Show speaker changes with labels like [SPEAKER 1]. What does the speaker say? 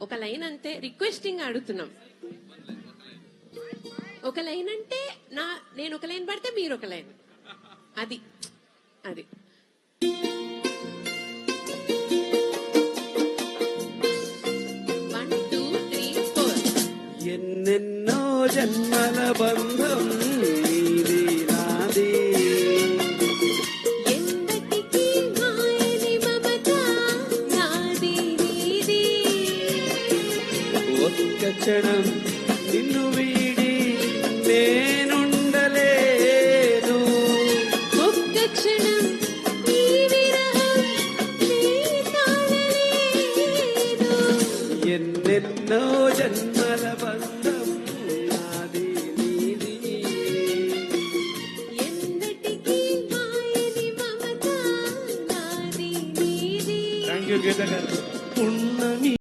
[SPEAKER 1] ఒక లైన్ అంతే, రిక్వెస్టింగ్ అడుగుతున్నాం. ఒక లైన్ అంటే నేను ఒక లైన్ పడితే మీరు ఒక లైన్, అది అది. One two three four.
[SPEAKER 2] ఎన్నెన్నో జన్మల బంధం నీది నాది,
[SPEAKER 1] ఎందటికీ మాయని మమత నాది నీది.
[SPEAKER 2] ఒక్క క్షణం నిన్ను వీడి నేనుండలేను,
[SPEAKER 1] ఒక్క క్షణం ఈ విరహం నీ తాళలేను.
[SPEAKER 2] ఎన్నెన్నో జన్మల బంధం